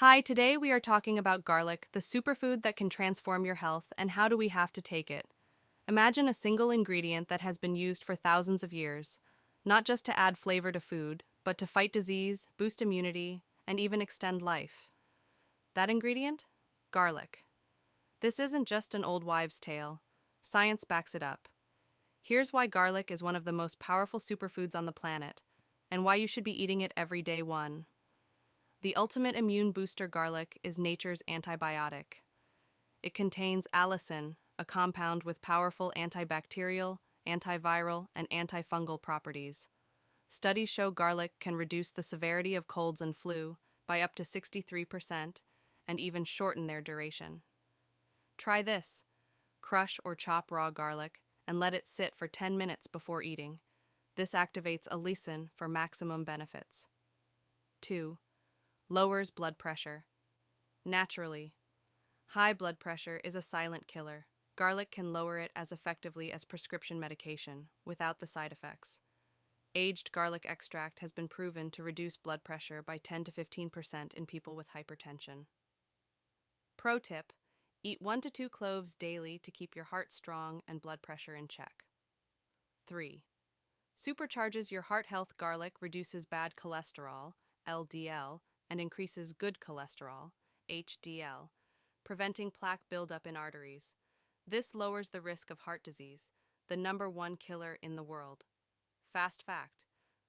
Hi, today we are talking about garlic, the superfood that can transform your health, and how do we have to take it. Imagine a single ingredient that has been used for thousands of years, not just to add flavor to food, but to fight disease, boost immunity, and even extend life. That ingredient? Garlic. This isn't just an old wives' tale. Science backs it up. Here's why garlic is one of the most powerful superfoods on the planet, and why you should be eating it every day. 1. The ultimate immune booster garlic is nature's antibiotic. It contains allicin, a compound with powerful antibacterial, antiviral, and antifungal properties. Studies show garlic can reduce the severity of colds and flu by up to 63% and even shorten their duration. Try this. Crush or chop raw garlic and let it sit for 10 minutes before eating. This activates allicin for maximum benefits. 2. Lowers blood pressure. Naturally, high blood pressure is a silent killer. Garlic can lower it as effectively as prescription medication, without the side effects. Aged garlic extract has been proven to reduce blood pressure by 10 to 15% in people with hypertension. Pro tip: eat 1 to 2 cloves daily to keep your heart strong and blood pressure in check. 3. Supercharges your heart health. Garlic reduces bad cholesterol, LDL, and increases good cholesterol, HDL, preventing plaque buildup in arteries. This lowers the risk of heart disease, the #1 killer in the world. Fast fact: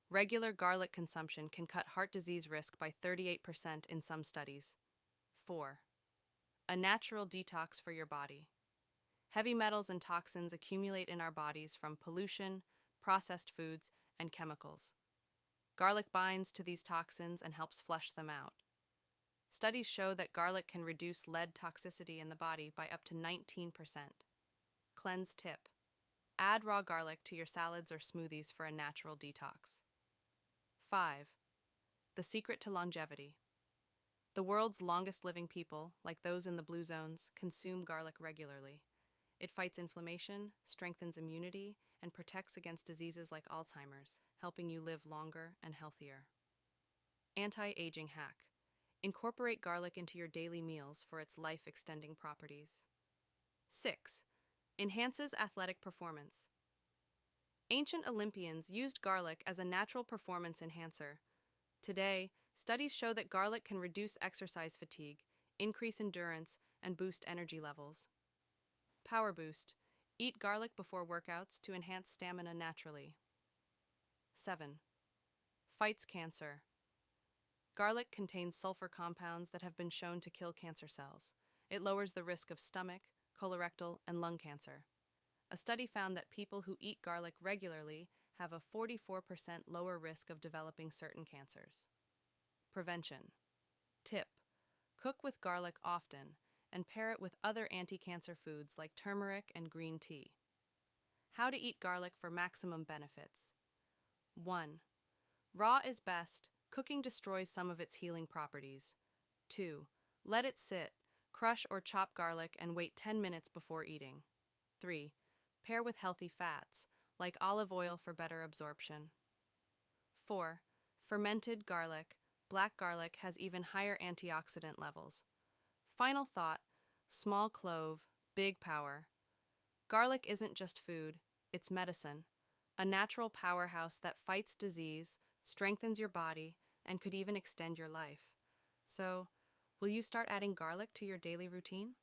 regular garlic consumption can cut heart disease risk by 38% in some studies. 4. A natural detox for your body. Heavy metals and toxins accumulate in our bodies from pollution, processed foods, and chemicals. Garlic binds to these toxins and helps flush them out. Studies show that garlic can reduce lead toxicity in the body by up to 19%. Cleanse tip: add raw garlic to your salads or smoothies for a natural detox. 5. The secret to longevity. The world's longest living people, like those in the blue zones, consume garlic regularly. It fights inflammation, strengthens immunity, and protects against diseases like Alzheimer's, helping you live longer and healthier. Anti-aging hack: incorporate garlic into your daily meals for its life-extending properties. 6. Enhances athletic performance. Ancient Olympians used garlic as a natural performance enhancer. Today, studies show that garlic can reduce exercise fatigue, increase endurance, and boost energy levels. Power boost: eat garlic before workouts to enhance stamina naturally. 7. Fights cancer. Garlic contains sulfur compounds that have been shown to kill cancer cells. It lowers the risk of stomach, colorectal, and lung cancer. A study found that people who eat garlic regularly have a 44% lower risk of developing certain cancers. Prevention. Tip: cook with garlic often and pair it with other anti-cancer foods like turmeric and green tea. How to eat garlic for maximum benefits. 1. Raw is best. Cooking destroys some of its healing properties. 2. Let it sit. Crush or chop garlic and wait 10 minutes before eating. 3. Pair with healthy fats, like olive oil for better absorption. 4. Fermented garlic. Black garlic has even higher antioxidant levels. Final thought: small clove, big power. Garlic isn't just food, it's medicine. A natural powerhouse that fights disease, strengthens your body, and could even extend your life. So, will you start adding garlic to your daily routine?